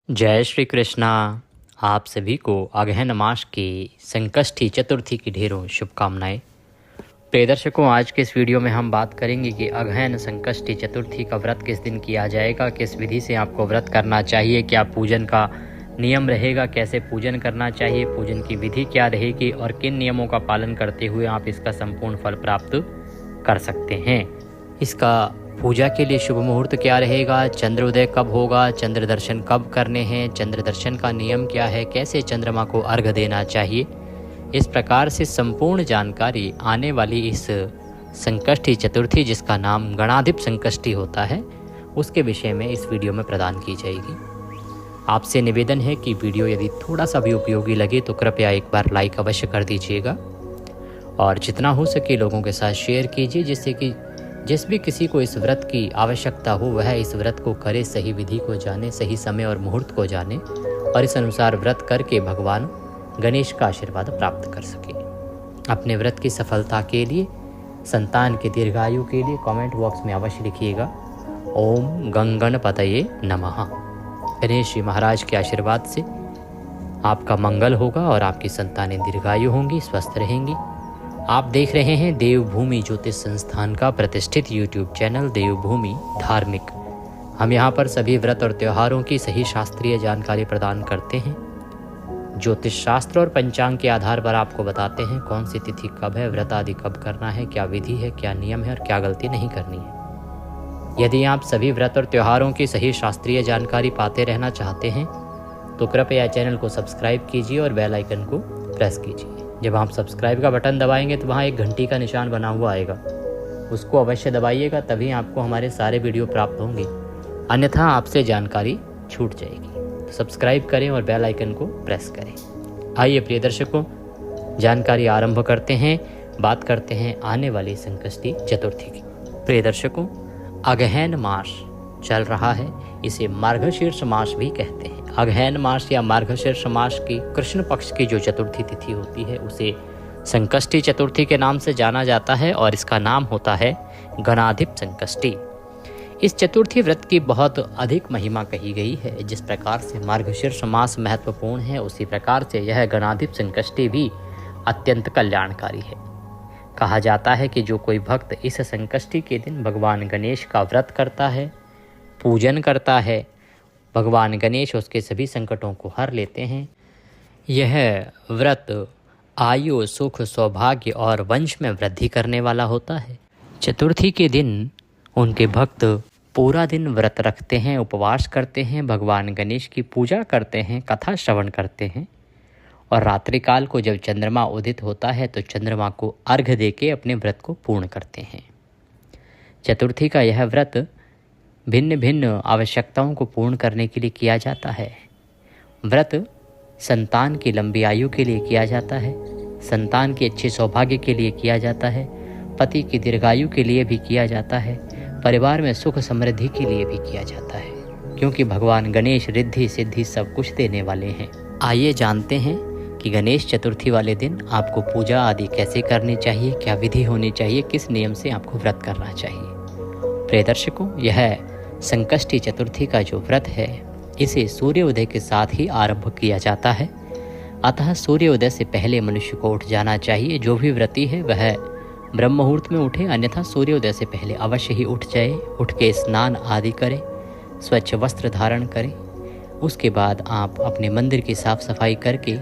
जय श्री कृष्णा। आप सभी को अगहन मास की संकष्टी चतुर्थी की ढेरों शुभकामनाएं। प्रिय दर्शकों, आज के इस वीडियो में हम बात करेंगे कि अगहन संकष्टी चतुर्थी का व्रत किस दिन किया जाएगा, किस विधि से आपको व्रत करना चाहिए, क्या पूजन का नियम रहेगा, कैसे पूजन करना चाहिए, पूजन की विधि क्या रहेगी और किन नियमों का पालन करते हुए आप इसका संपूर्ण फल प्राप्त कर सकते हैं। इसका पूजा के लिए शुभ मुहूर्त क्या रहेगा, चंद्रोदय कब होगा, चंद्र दर्शन कब करने हैं, चंद्र दर्शन का नियम क्या है, कैसे चंद्रमा को अर्घ्य देना चाहिए, इस प्रकार से संपूर्ण जानकारी आने वाली इस संकष्टी चतुर्थी, जिसका नाम गणाधिप संकष्टी होता है, उसके विषय में इस वीडियो में प्रदान की जाएगी। आपसे निवेदन है कि वीडियो यदि थोड़ा सा भी उपयोगी लगे तो कृपया एक बार लाइक अवश्य कर दीजिएगा और जितना हो सके लोगों के साथ शेयर कीजिए, जिससे कि जिस भी किसी को इस व्रत की आवश्यकता हो वह इस व्रत को करे, सही विधि को जाने, सही समय और मुहूर्त को जाने और इस अनुसार व्रत करके भगवान गणेश का आशीर्वाद प्राप्त कर सके। अपने व्रत की सफलता के लिए, संतान के दीर्घायु के लिए कमेंट बॉक्स में अवश्य लिखिएगा ओम गंगणपतये नमः। गणेश जी महाराज के आशीर्वाद से आपका मंगल होगा और आपकी संतानें दीर्घायु होंगी, स्वस्थ रहेंगी। आप देख रहे हैं देवभूमि ज्योतिष संस्थान का प्रतिष्ठित YouTube चैनल देवभूमि धार्मिक। हम यहाँ पर सभी व्रत और त्योहारों की सही शास्त्रीय जानकारी प्रदान करते हैं। ज्योतिष शास्त्र और पंचांग के आधार पर आपको बताते हैं कौन सी तिथि कब है, व्रत आदि कब करना है, क्या विधि है, क्या नियम है और क्या गलती नहीं करनी है। यदि आप सभी व्रत और त्योहारों की सही शास्त्रीय जानकारी पाते रहना चाहते हैं तो कृपया चैनल को सब्सक्राइब कीजिए और बेल आइकन को प्रेस कीजिए। जब आप सब्सक्राइब का बटन दबाएंगे तो वहाँ एक घंटी का निशान बना हुआ आएगा, उसको अवश्य दबाइएगा, तभी आपको हमारे सारे वीडियो प्राप्त होंगे, अन्यथा आपसे जानकारी छूट जाएगी। तो सब्सक्राइब करें और बेल आइकन को प्रेस करें। आइए प्रिय दर्शकों, जानकारी आरंभ करते हैं। बात करते हैं आने वाली संकष्टी चतुर्थी की। प्रिय दर्शकों, अगहन मास चल रहा है, इसे मार्गशीर्ष मास भी कहते हैं। अगहन मास या मार्गशीर्ष मास की कृष्ण पक्ष की जो चतुर्थी तिथि होती है उसे संकष्टी चतुर्थी के नाम से जाना जाता है और इसका नाम होता है गणाधिप संकष्टी। इस चतुर्थी व्रत की बहुत अधिक महिमा कही गई है। जिस प्रकार से मार्गशीर्ष मास महत्वपूर्ण है, उसी प्रकार से यह गणाधिप संकष्टी भी अत्यंत कल्याणकारी है। कहा जाता है कि जो कोई भक्त इस संकष्टी के दिन भगवान गणेश का व्रत करता है, पूजन करता है, भगवान गणेश उसके सभी संकटों को हर लेते हैं। यह व्रत आयु, सुख, सौभाग्य और वंश में वृद्धि करने वाला होता है। चतुर्थी के दिन उनके भक्त पूरा दिन व्रत रखते हैं, उपवास करते हैं, भगवान गणेश की पूजा करते हैं, कथा श्रवण करते हैं और रात्रिकाल को जब चंद्रमा उदित होता है तो चंद्रमा को अर्घ्य देके अपने व्रत को पूर्ण करते हैं। चतुर्थी का यह व्रत भिन्न भिन्न आवश्यकताओं को पूर्ण करने के लिए किया जाता है। व्रत संतान की लंबी आयु के लिए किया जाता है, संतान के अच्छे सौभाग्य के लिए किया जाता है, पति की दीर्घायु के लिए भी किया जाता है, परिवार में सुख समृद्धि के लिए भी किया जाता है, क्योंकि भगवान गणेश रिद्धि सिद्धि सब कुछ देने वाले हैं। आइए जानते हैं कि गणेश चतुर्थी वाले दिन आपको पूजा आदि कैसे करनी चाहिए, क्या विधि होनी चाहिए, किस नियम से आपको व्रत करना चाहिए। प्रिय दर्शकों, यह संकष्टी चतुर्थी का जो व्रत है इसे सूर्योदय के साथ ही आरंभ किया जाता है। अतः सूर्योदय से पहले मनुष्य को उठ जाना चाहिए। जो भी व्रती है वह ब्रह्म मुहूर्त में उठे, अन्यथा सूर्योदय से पहले अवश्य ही उठ जाए। उठ के स्नान आदि करें, स्वच्छ वस्त्र धारण करें। उसके बाद आप अपने मंदिर की साफ सफाई करके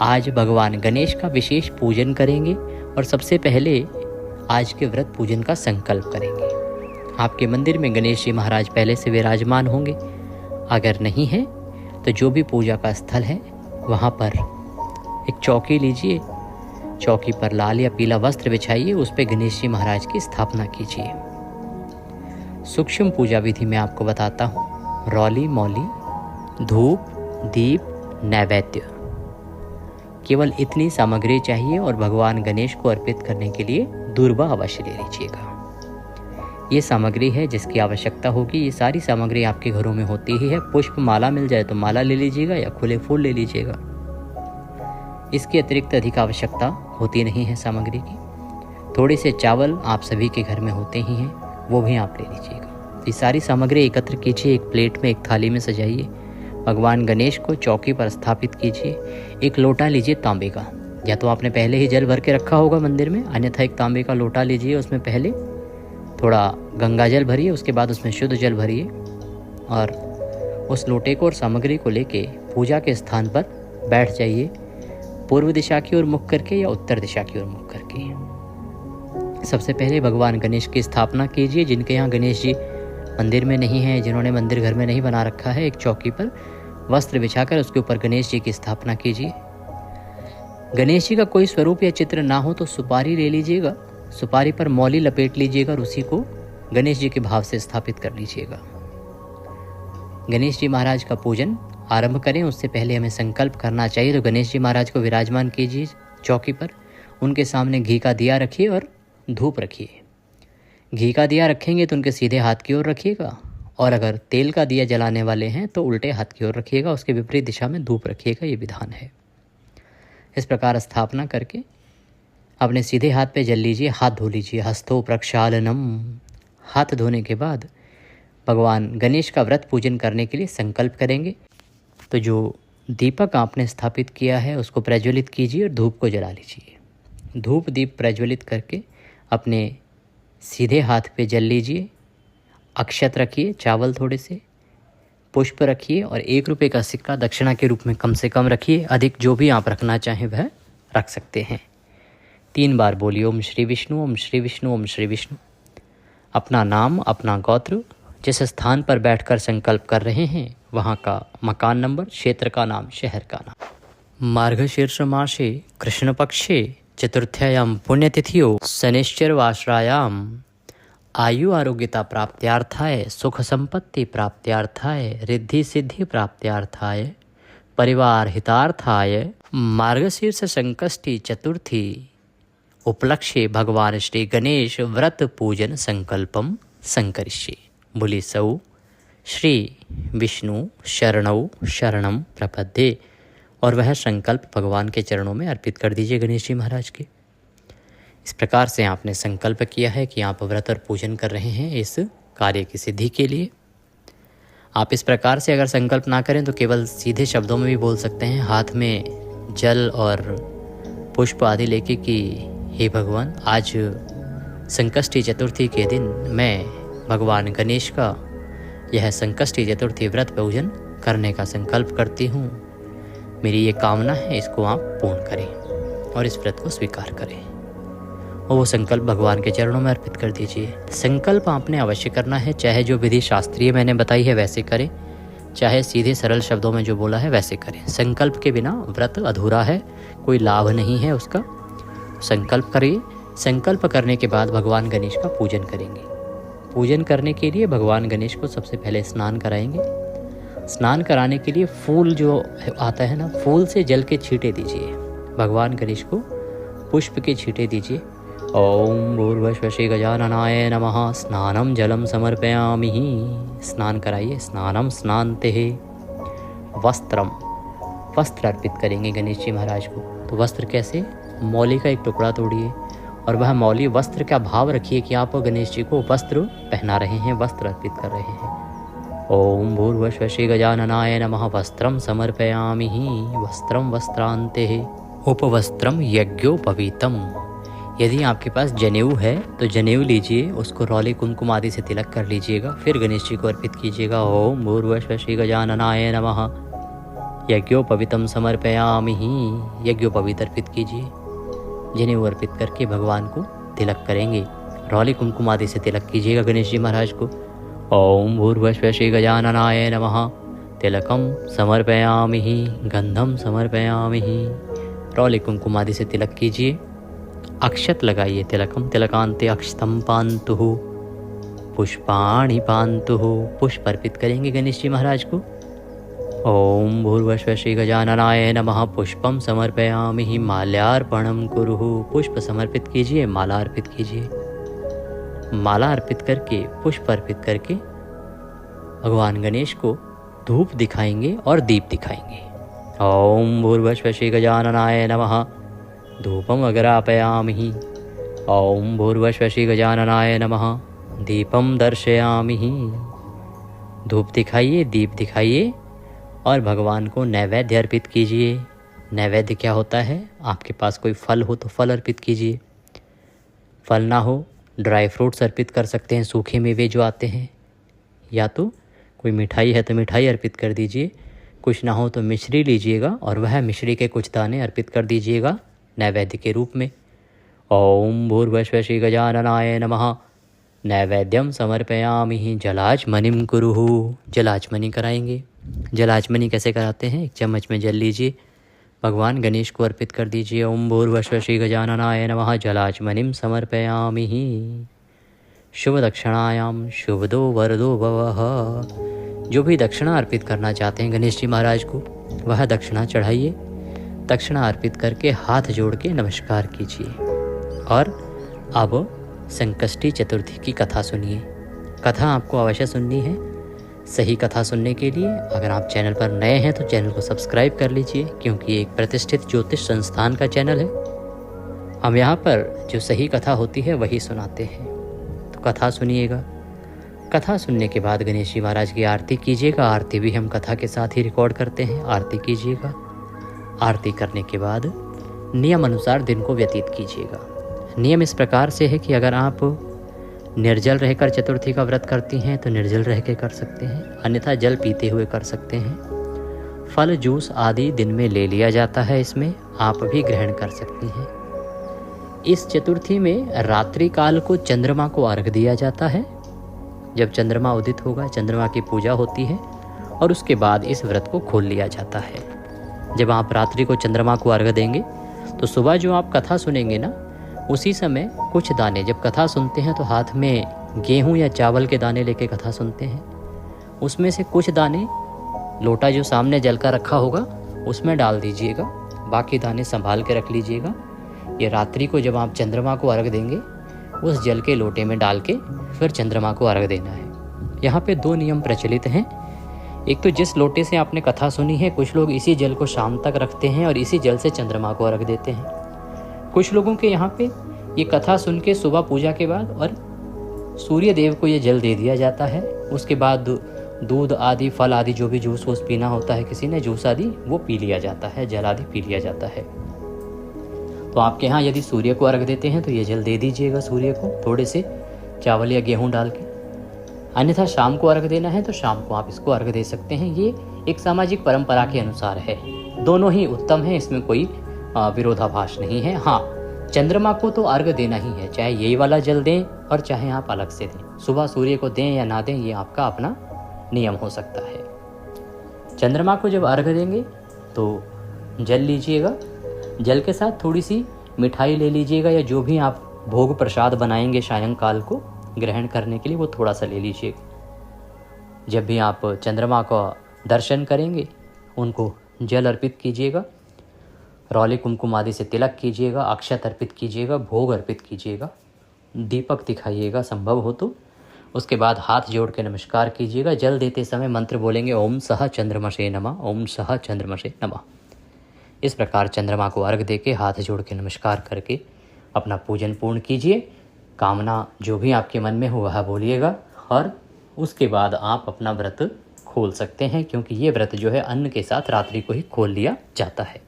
आज भगवान गणेश का विशेष पूजन करेंगे और सबसे पहले आज के व्रत पूजन का संकल्प करेंगे। आपके मंदिर में गणेश जी महाराज पहले से विराजमान होंगे। अगर नहीं है तो जो भी पूजा का स्थल है वहाँ पर एक चौकी लीजिए, चौकी पर लाल या पीला वस्त्र बिछाइए, उस पर गणेश जी महाराज की स्थापना कीजिए। सूक्ष्म पूजा विधि में आपको बताता हूँ। रौली मौली, धूप, दीप, नैवेद्य, केवल इतनी सामग्री चाहिए और भगवान गणेश को अर्पित करने के लिए दूर्वा अवश्य ले लीजिएगा। ये सामग्री है जिसकी आवश्यकता होगी। ये सारी सामग्री आपके घरों में होती ही है। पुष्प माला मिल जाए तो माला ले लीजिएगा या खुले फूल ले लीजिएगा। इसके अतिरिक्त अधिक आवश्यकता होती नहीं है सामग्री की। थोड़े से चावल आप सभी के घर में होते ही हैं, वो भी आप ले लीजिएगा। ये सारी सामग्री एकत्र कीजिए, एक प्लेट में, एक थाली में सजाइए। भगवान गणेश को चौकी पर स्थापित कीजिए। एक लोटा लीजिए तांबे का, या तो आपने पहले ही जल भर के रखा होगा मंदिर में, अन्यथा एक तांबे का लोटा लीजिए, उसमें पहले थोड़ा गंगा जल भरिए, उसके बाद उसमें शुद्ध जल भरिए और उस लोटे को और सामग्री को लेके पूजा के स्थान पर बैठ जाइए, पूर्व दिशा की ओर मुख करके या उत्तर दिशा की ओर मुख करके। सबसे पहले भगवान गणेश की स्थापना कीजिए। जिनके यहाँ गणेश जी मंदिर में नहीं है, जिन्होंने मंदिर घर में नहीं बना रखा है, एक चौकी पर वस्त्र बिछाकर उसके ऊपर गणेश जी की स्थापना कीजिए। गणेश जी का कोई स्वरूप या चित्र ना हो तो सुपारी ले लीजिएगा, सुपारी पर मौली लपेट लीजिएगा और उसी को गणेश जी के भाव से स्थापित कर लीजिएगा। गणेश जी महाराज का पूजन आरंभ करें उससे पहले हमें संकल्प करना चाहिए। तो गणेश जी महाराज को विराजमान कीजिए चौकी पर, उनके सामने घी का दिया रखिए और धूप रखिए। घी का दिया रखेंगे तो उनके सीधे हाथ की ओर रखिएगा, और अगर तेल का दिया जलाने वाले हैं तो उल्टे हाथ की ओर रखिएगा, उसके विपरीत दिशा में धूप रखिएगा, ये विधान है। इस प्रकार स्थापना करके अपने सीधे हाथ पे जल लीजिए, हाथ धो लीजिए। हस्तो प्रक्षालनम। हाथ धोने के बाद भगवान गणेश का व्रत पूजन करने के लिए संकल्प करेंगे। तो जो दीपक आपने स्थापित किया है उसको प्रज्वलित कीजिए और धूप को जला लीजिए। धूप दीप प्रज्वलित करके अपने सीधे हाथ पे जल लीजिए। अक्षत रखिए, चावल थोड़े से, पुष्प रखिए और 1 रुपये का सिक्का दक्षिणा के रूप में कम से कम रखिए। अधिक जो भी आप रखना चाहें वह रख सकते हैं। 3 बार बोलिए ओम श्री विष्णु, ओम श्री विष्णु, ओम श्री विष्णु। अपना नाम, अपना गोत्र, जिस स्थान पर बैठकर संकल्प कर रहे हैं वहाँ का मकान नंबर, क्षेत्र का नाम, शहर का नाम। मार्गशीर्ष मासे कृष्ण पक्षे चतुर्थ्यायां पुण्यतिथियो शनिश्चरवासरायां आयु आरोग्यता प्राप्त्यार्थाय, सुख संपत्ति प्राप्त्यार्थाय, रिद्धि सिद्धि प्राप्त्यार्थाय, परिवार हितार्थाय मार्गशीर्ष संकष्टी चतुर्थी उपलक्ष्ये भगवान श्री गणेश व्रत पूजन संकल्पम संकरिष्ये। बोली सौ श्री विष्णु शरणौ शरणम प्रपद्ये। और वह संकल्प भगवान के चरणों में अर्पित कर दीजिए गणेश जी महाराज के। इस प्रकार से आपने संकल्प किया है कि आप व्रत और पूजन कर रहे हैं इस कार्य की सिद्धि के लिए। आप इस प्रकार से अगर संकल्प ना करें तो केवल सीधे शब्दों में भी बोल सकते हैं, हाथ में जल और पुष्प आदि लेके कि हे भगवान, आज संकष्टी चतुर्थी के दिन मैं भगवान गणेश का यह संकष्टी चतुर्थी व्रत पूजन करने का संकल्प करती हूँ। मेरी ये कामना है, इसको आप पूर्ण करें और इस व्रत को स्वीकार करें। और वो संकल्प भगवान के चरणों में अर्पित कर दीजिए। संकल्प आपने अवश्य करना है, चाहे जो विधि शास्त्रीय मैंने बताई है वैसे करें, चाहे सीधे सरल शब्दों में जो बोला है वैसे करें। संकल्प के बिना व्रत अधूरा है, कोई लाभ नहीं है उसका। संकल्प करिए। संकल्प करने के बाद भगवान गणेश का पूजन करेंगे। पूजन करने के लिए भगवान गणेश को सबसे पहले स्नान कराएंगे। स्नान कराने के लिए फूल जो आता है ना, फूल से जल के छींटे दीजिए। भगवान गणेश को पुष्प के छींटे दीजिए। ओम भूर्भुवस्सुः गजाननाय नमः। स्नानम जलम समर्पयामि। स्नान कराइए। स्नानम स्नान्तेः। वस्त्रम, वस्त्र अर्पित करेंगे गणेश जी महाराज को। तो वस्त्र कैसे? मौली का एक टुकड़ा तोड़िए और वह मौली वस्त्र का भाव रखिए कि आप गणेश जी को वस्त्र पहना रहे हैं, वस्त्र अर्पित कर रहे हैं। ओम भूर्भुवस्सुः गजाननाय नमः। वस्त्रम समर्पयामि। वस्त्रम वस्त्रान्तेः। उपवस्त्रम यज्ञोपवीतम। यदि आपके पास जनेऊ है तो जनेऊ लीजिए, उसको रौले कुमकुम आदि से तिलक कर लीजिएगा, फिर गणेश जी को अर्पित कीजिएगा। ओम भूर्भुवस्सुः गजाननाय नमः। यज्ञोपवीतम समर्पयामि। यज्ञोपवीत अर्पित कीजिए। जनेऊ अर्पित करके भगवान को तिलक करेंगे। रौले कुमकुम आदि से तिलक कीजिएगा गणेश जी महाराज को। ओम भूर्भुवस्सुः गजाननाय नमः। तिलकम समर्पयामि। गंधम समर्पयामि। रौले कुमकुम आदि से तिलक कीजिए। अक्षत लगाइए। तिलकम तिलकांते अक्षतम पान्तुः। पुष्पाणि पान्तुः। पुष्प अर्पित करेंगे गणेश जी महाराज को। ओम भूर्भुवस्सुः गजाननाय नमः। पुष्पम समर्पयामि। माल्यार्पणम कुरुः। पुष्प समर्पित कीजिए, माला अर्पित कीजिए। माला अर्पित करके, पुष्प अर्पित करके भगवान गणेश को धूप दिखाएंगे और दीप दिखाएंगे। ओम भूर्भुवस्सुः गजाननाय नमः। धूपम अग्रापयामि। ओम भूर्भुवस्सुः गजाननाय नमः। दीपम दर्शयामि। धूप दिखाइए, दीप दिखाइए और भगवान को नैवेद्य अर्पित कीजिए। नैवेद्य क्या होता है? आपके पास कोई फल हो तो फल अर्पित कीजिए, फल ना हो ड्राई फ्रूट्स अर्पित कर सकते हैं, सूखे मेवे जो आते हैं, या तो कोई मिठाई है तो मिठाई अर्पित कर दीजिए, कुछ ना हो तो मिश्री लीजिएगा और वह मिश्री के कुछ दाने अर्पित कर दीजिएगा नैवेद्य के रूप में। ओम भूर्भुवः श्री गजाननाय नमः। नैवेद्यम समर्पयामि जलाचमनिं कुरुः। जलाचमनी कराएंगे। जलाचमनी कैसे कराते हैं? 1 चम्मच में जल लीजिए, भगवान गणेश को अर्पित कर दीजिए। ओम भूर्भुवः श्री गजाननाय नमः जलाचमनिं समर्पयामि। शुभ दक्षिणायाम शुभदो वरदो भवः। जो भी दक्षिणा अर्पित करना चाहते हैं गणेश जी महाराज को, वह दक्षिणा चढ़ाइए। दक्षिणा अर्पित करके हाथ जोड़ के नमस्कार कीजिए। और अब संकष्टी चतुर्थी की कथा सुनिए। कथा आपको अवश्य सुननी है। सही कथा सुनने के लिए अगर आप चैनल पर नए हैं तो चैनल को सब्सक्राइब कर लीजिए, क्योंकि ये एक प्रतिष्ठित ज्योतिष संस्थान का चैनल है। हम यहाँ पर जो सही कथा होती है वही सुनाते हैं। तो कथा सुनिएगा। कथा सुनने के बाद गणेश जी महाराज की आरती कीजिएगा। आरती भी हम कथा के साथ ही रिकॉर्ड करते हैं। आरती कीजिएगा। आरती करने के बाद नियम अनुसार दिन को व्यतीत कीजिएगा। नियम इस प्रकार से है कि अगर आप निर्जल रहकर चतुर्थी का व्रत करती हैं तो निर्जल रह के कर सकते हैं, अन्यथा जल पीते हुए कर सकते हैं। फल जूस आदि दिन में ले लिया जाता है, इसमें आप भी ग्रहण कर सकती हैं। इस चतुर्थी में रात्रि काल को चंद्रमा को अर्घ दिया जाता है। जब चंद्रमा उदित होगा, चंद्रमा की पूजा होती है और उसके बाद इस व्रत को खोल लिया जाता है। जब आप रात्रि को चंद्रमा को अर्घ देंगे तो सुबह जो आप कथा सुनेंगे ना, उसी समय कुछ दाने, जब कथा सुनते हैं तो हाथ में गेहूं या चावल के दाने लेके कथा सुनते हैं, उसमें से कुछ दाने लोटा जो सामने जल का रखा होगा उसमें डाल दीजिएगा, बाकी दाने संभाल के रख लीजिएगा। ये रात्रि को जब आप चंद्रमा को अर्घ देंगे उस जल के लोटे में डाल के फिर चंद्रमा को अर्घ देना है। यहाँ पे 2 नियम प्रचलित हैं। एक तो जिस लोटे से आपने कथा सुनी है, कुछ लोग इसी जल को शाम तक रखते हैं और इसी जल से चंद्रमा को अर्घ देते हैं। कुछ लोगों के यहाँ पे ये कथा सुन के सुबह पूजा के बाद और सूर्य देव को ये जल दे दिया जाता है। उसके बाद दूध आदि, फल आदि, जो भी जूस वूस पीना होता है, किसी ने जूस आदि वो पी लिया जाता है, जल आदि पी लिया जाता है। तो आपके यहाँ यदि सूर्य को अर्घ देते हैं तो ये जल दे दीजिएगा सूर्य को, थोड़े से चावल या गेहूँ डाल के। अन्यथा शाम को अर्घ देना है तो शाम को आप इसको अर्घ दे सकते हैं। ये एक सामाजिक परंपरा के अनुसार है। दोनों ही उत्तम है, इसमें कोई विरोधाभास नहीं है। हाँ, चंद्रमा को तो अर्घ देना ही है, चाहे यही वाला जल दें और चाहे आप अलग से दें। सुबह सूर्य को दें या ना दें, ये आपका अपना नियम हो सकता है। चंद्रमा को जब अर्घ देंगे तो जल लीजिएगा, जल के साथ थोड़ी सी मिठाई ले लीजिएगा, या जो भी आप भोग प्रसाद बनाएंगे सायंकाल को ग्रहण करने के लिए वो थोड़ा सा ले लीजिएगा। जब भी आप चंद्रमा का दर्शन करेंगे उनको जल अर्पित कीजिएगा, रौली कुमकुम आदि से तिलक कीजिएगा, अक्षत अर्पित कीजिएगा, भोग अर्पित कीजिएगा, दीपक दिखाइएगा संभव हो तो। उसके बाद हाथ जोड़ के नमस्कार कीजिएगा। जल देते समय मंत्र बोलेंगे ओम सह चंद्रमसे नमः, ओम सह चंद्रमसे नमः। इस प्रकार चंद्रमा को अर्घ देके हाथ जोड़ के नमस्कार करके अपना पूजन पूर्ण कीजिए। कामना जो भी आपके मन में हो वह बोलिएगा और उसके बाद आप अपना व्रत खोल सकते हैं, क्योंकि ये व्रत जो है अन्न के साथ रात्रि को ही खोल लिया जाता है।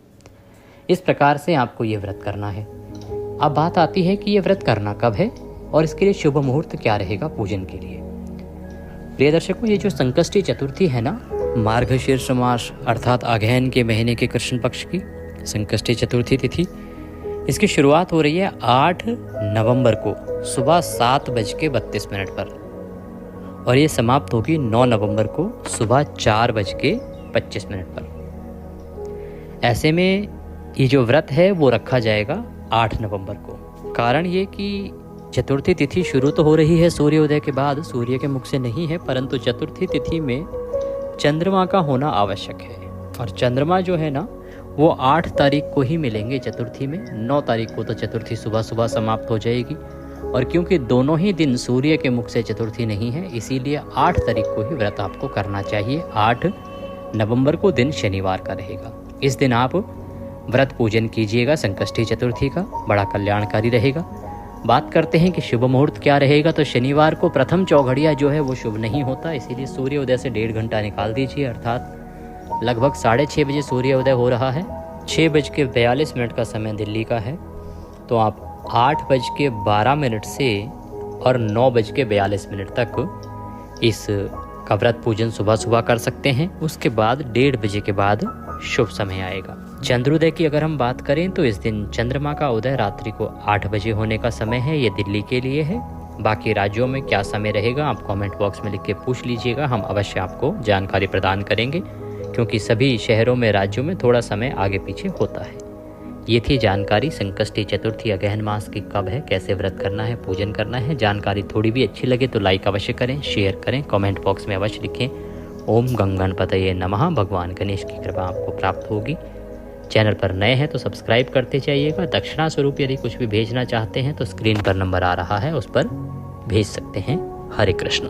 इस प्रकार से आपको ये व्रत करना है। अब बात आती है कि ये व्रत करना कब है और इसके लिए शुभ मुहूर्त क्या रहेगा पूजन के लिए। प्रिय दर्शकों, ये जो संकष्टी चतुर्थी है ना, मार्गशीर्ष मास अर्थात अगहन के महीने के कृष्ण पक्ष की संकष्टी चतुर्थी तिथि, इसकी शुरुआत हो रही है 8 नवंबर को सुबह 7:32 पर और ये समाप्त होगी 9 नवंबर को सुबह 4:25 पर। ऐसे में ये जो व्रत है वो रखा जाएगा 8 नवंबर को। कारण ये कि चतुर्थी तिथि शुरू तो हो रही है सूर्योदय के बाद, सूर्य के मुख से नहीं है, परंतु चतुर्थी तिथि में चंद्रमा का होना आवश्यक है। और चंद्रमा जो है ना वो 8 तारीख को ही मिलेंगे चतुर्थी में। 9 तारीख को तो चतुर्थी सुबह सुबह समाप्त हो जाएगी। और क्योंकि दोनों ही दिन सूर्य के मुख से चतुर्थी नहीं है, इसीलिए 8 तारीख को ही व्रत आपको करना चाहिए। 8 नवंबर को दिन शनिवार का रहेगा। इस दिन आप व्रत पूजन कीजिएगा संकष्टी चतुर्थी का, बड़ा कल्याणकारी रहेगा। बात करते हैं कि शुभ मुहूर्त क्या रहेगा, तो शनिवार को प्रथम चौघड़िया जो है वो शुभ नहीं होता, इसीलिए सूर्योदय से 1.5 घंटा निकाल दीजिए, अर्थात लगभग 6:30 बजे सूर्योदय हो रहा है। 6:42 का समय दिल्ली का है, तो आप 8:12 से और 9:42 तक इस का व्रत पूजन सुबह सुबह कर सकते हैं। उसके बाद 1:30 बजे के बाद शुभ समय आएगा। चंद्रोदय की अगर हम बात करें तो इस दिन चंद्रमा का उदय रात्रि को 8 बजे होने का समय है। ये दिल्ली के लिए है। बाकी राज्यों में क्या समय रहेगा आप कमेंट बॉक्स में लिख के पूछ लीजिएगा, हम अवश्य आपको जानकारी प्रदान करेंगे, क्योंकि सभी शहरों में राज्यों में थोड़ा समय आगे पीछे होता है। ये थी जानकारी संकष्टी चतुर्थी अगहन मास की कब है, कैसे व्रत करना है, पूजन करना है। जानकारी थोड़ी भी अच्छी लगे तो लाइक अवश्य करें, शेयर करें, कमेंट बॉक्स में अवश्य लिखें ओम गंगणपतये नमः। भगवान गणेश की कृपा आपको प्राप्त होगी। चैनल पर नए हैं तो सब्सक्राइब करते जाइएगा। दक्षिणा स्वरूप यदि कुछ भी भेजना चाहते हैं तो स्क्रीन पर नंबर आ रहा है, उस पर भेज सकते हैं। हरे कृष्ण।